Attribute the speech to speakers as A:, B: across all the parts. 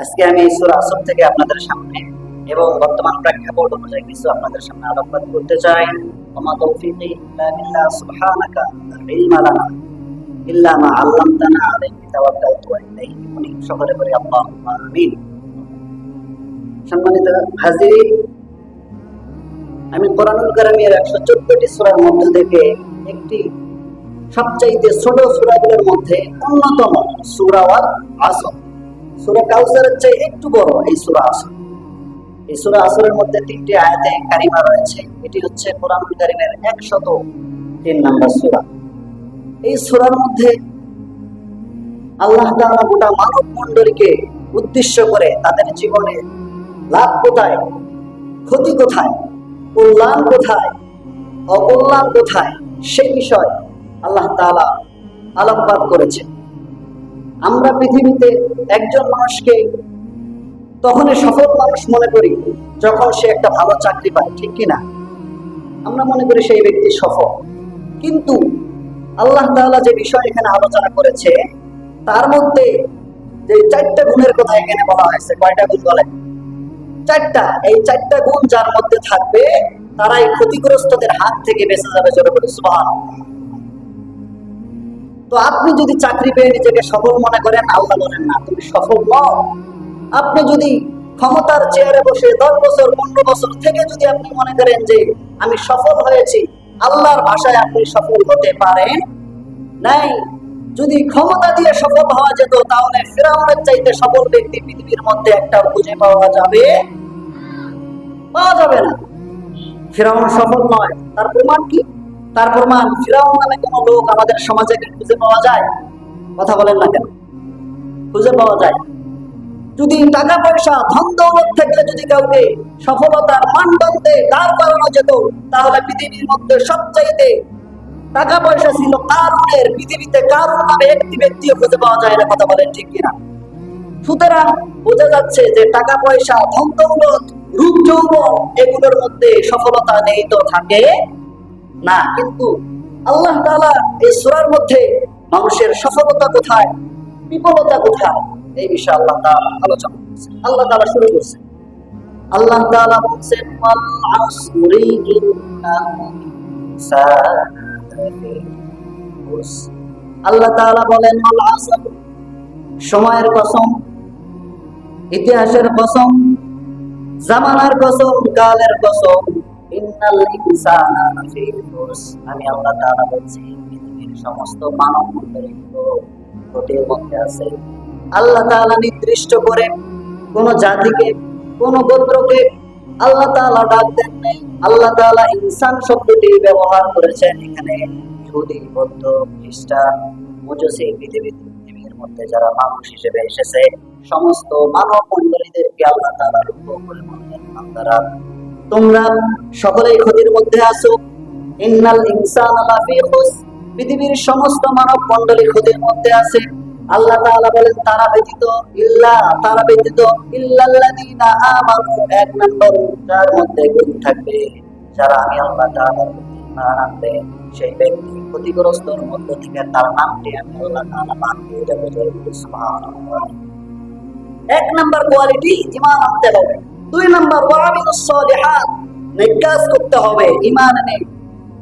A: আজকে আমি সূরা আসর থেকে আপনাদের সামনে এবং বর্তমান প্রেক্ষাপট অনুযায়ী কিছু আপনাদের সামনে আলোকপাত করতে চাই। ওমা তৌফিকি ইল্লা বিল্লাহ সুবহানাকা লা ইলমা লানা ইল্লা মা আল্লামতানা আলাইহি তাওয়াক্কালতু ওয়া ইলাইহি উনীব। সকলে বলি আল্লাহুম্মা আমিন। সম্মানিত হাজিরিন, আমি কোরআনুল কারীমের 114টি সূরার মধ্যে থেকে একটি সবচাইতে ছোট সূরাগুলোর মধ্যে অন্যতম সূরা আল আসর, সূরা কাউসারের চেয়ে একটু বড় এই সূরা আসর। এই সূরা আসরের মধ্যে 3টি আয়াতে কারিমা রয়েছে। এটি হচ্ছে কোরআনুল কারীমের 103 নম্বর সূরা। এই সূরার মধ্যে আল্লাহ তাআলা গোটা মানব মণ্ডলীকে উদ্দেশ্য করে তাদের জীবনে লাভ কোথায়, ক্ষতি কোথায়, কল্যাণ কোথায়, অকল্যাণ কোথায়, সেই বিষয় আল্লাহ তাআলা আলোকপাত করেছেন। আমরা পৃথিবীতে একজন মানুষকে তখনই সফল মানুষ মনে করি যখন সে একটা ভালো চাকরি পায়, ঠিক কিনা? আমরা মনে করি সেই ব্যক্তি সফল। কিন্তু আল্লাহ তাআলা যে বিষয় এখানে আলোচনা করেছে তার মধ্যে যে 4টা গুণের কথা এখানে বলা হয়েছে, কয়টা গুণ বলেন? 4টা। এই 4টা গুণ যার মধ্যে থাকবে তারাই ক্ষতিগ্রস্তদের হাত থেকে বেঁচে যাবে। জোরে বলি সুবহানাল্লাহ। তো আপনি যদি চাকরি পেয়ে নিজেকে সফল মনে করেন, আল্লাহ বলেন না তুমি সফল নও। আপনি যদি ক্ষমতার চেয়ারে বসে 10 বছর 15 বছর থেকে যদি আপনি মনে করেন যে আমি সফল হয়েছি, আল্লাহর ভাষায় আপনি সফল হতে পারেন নাই। যদি ক্ষমতা দিয়ে সফল হওয়া যেত তাহলে ফিরআউনের চাইতে সফল ব্যক্তি পৃথিবীর মধ্যে একটা খুঁজে পাওয়া যাবে না। ফিরআউন সফল নয়, তার প্রমাণ কি? তার প্রমাণ ফিরআউন নামে কোন লোক আমাদের সমাজে খুঁজে পাওয়া যায়? কথা বলেন না কেন? খুঁজে পাওয়া যায়। যদি টাকা পয়সা ধন দৌলত থাকলে যদি কাউকে সফলতার মানদণ্ডে দাঁড় করানো যেত তাহলে পৃথিবীর মধ্যে সবচাইতে টাকা পয়সা ছিল কারুনের, পৃথিবীতে কারুন নামে একটি ব্যক্তিও খুঁজে পাওয়া যায় না। কথা বলেন ঠিক কিনা? সুতরাং বোঝা যাচ্ছে যে টাকা পয়সা ধন দৌলত রূপ যৌবন এগুলোর মধ্যে সফলতা নেই তো থাকে না। কিন্তু আল্লাহ তাআলা এই সূরার মধ্যে মানুষের সফলতা কোথায়, বিফলতা কোথায়, এই বিষয়ে আল্লাহ তাআলা আলোচনা করেছেন। আল্লাহ তাআলা শুরু করছেন, আল্লাহ তাআলা বলেন ওয়াল আসরি ইন্নাল ইনসানা লাফি খুসর। আল্লাহ তাআলা বলেন ওয়াল আসর, সময়ের কসম, ইতিহাসের কসম, জামানার কসম, কালের কসম, ইন্নাল ইনসানা লাফি খুসর। আমি আল্লাহ তাআলা বলছি পৃথিবীর সমস্ত মানব মণ্ডলী ক্ষতির মধ্যে আছে। আল্লাহ তাআলা নির্দিষ্ট করে কোন জাতিকে, কোন গোত্রকে আল্লাহ তাআলা ডাক দেন নাই। আল্লাহ তাআলা ইনসান শব্দটি ব্যবহার করেছেন এখানে ইহুদি, বৌদ্ধ, খ্রিস্টান, মজুসি, পৃথিবীর মধ্যে যারা মানুষ হিসেবে এসেছে সমস্ত মানব মণ্ডলীদেরকে আল্লাহ তাআলা লক্ষ্য করে বললেন, বান্দারা তোমরা সকলেই ক্ষতির মধ্যে আছো। ইন্নাল ইনসানা লাফি খুসর, পৃথিবীর সমস্ত মানব মণ্ডলী ক্ষতির মধ্যে আছে। আল্লাহ তাআলা বলেন তারা ব্যতীত ইল্লাল্লাযীনা আমানু, 1 নম্বর যার মধ্যে গুণ থাকবে, যারা আমি আল্লাহ তাআলার প্রতি ঈমান আনবে সেই ব্যক্তি ক্ষতিগ্রস্তর মধ্য থেকে তার নামটি আমি আল্লাহ তাআলা বাদ দিয়ে দেব। সুবহানাল্লাহ। 1 নম্বর কোয়ালিটি ঈমান আনতে হবে। 2 নম্বর ওয়ামিলুস সালিহাত, নেক কাজ করতে হবে। ঈমান এনে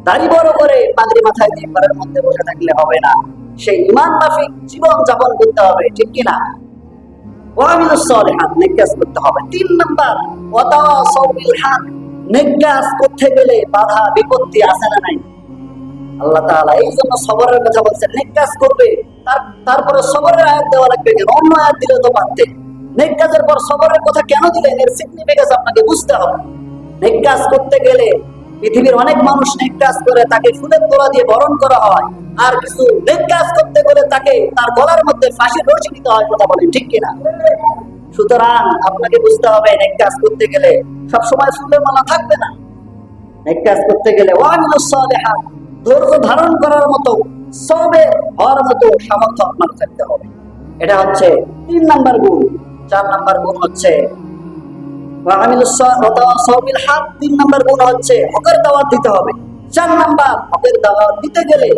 A: দাড়ি বড় করে পাগড়ি মাথায় দিয়ে ঘরের মধ্যে বসে থাকলে হবে না, সেই ঈমান মাফিক জীবন যাপন করতে হবে, ঠিক কিনা? ওয়ামিলুস সালিহাত, নেক কাজ করতে হবে। 3 নম্বর ওয়াতাওয়াসাউ বিল হক, নেক কাজ করতে গেলে বাধা বিপত্তি আছে না নাই? আল্লাহ তাআলা এই জন্য সবরের কথা বলছেন। নেক কাজ করবে তারপরে সবরের আয়াত দেওয়া লাগবে কেন? অন্য আয়াত দিলে তো পারতেন। নেক কাজের পর সবরের কথা কেন দিলেন? এর সিগনিফিকেন্স আপনাকে বুঝতে হবে। নেক কাজ করতে গেলে পৃথিবীর অনেক মানুষ নেক কাজ করে তাকে ফুলের তোড়া দিয়ে বরণ করা হয়, আর কিছু নেক কাজ করতে গেলে তাকে তার গলার মধ্যে ফাঁসির রশি দিতে হয়। কথা বলেন ঠিক কিনা? সুতরাং আপনাকে বুঝতে হবে নেক কাজ করতে গেলে সবসময় ফুলের মালা থাকবে না। নেক কাজ করতে গেলে ওয়ামিলুস সালিহাত, ধৈর্য ধারণ করার মতো, সবের হওয়ার মতো সামর্থ্য আপনার থাকতে হবে। এটা হচ্ছে 3 নম্বর গুণ। 4 নম্বর গুণ হচ্ছে ওয়াতাওয়াসাউ বিল হক। 3 নম্বর গুণ হচ্ছে হকের দাওয়াত দিতে হবে। 4 নম্বর হকের দাওয়াত দিতে গেলে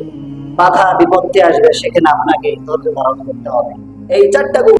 A: বাধা বিপত্তি আসবে, সেখানে আপনাকে ধৈর্য ধারণ করতে হবে। এই 4টা গুণ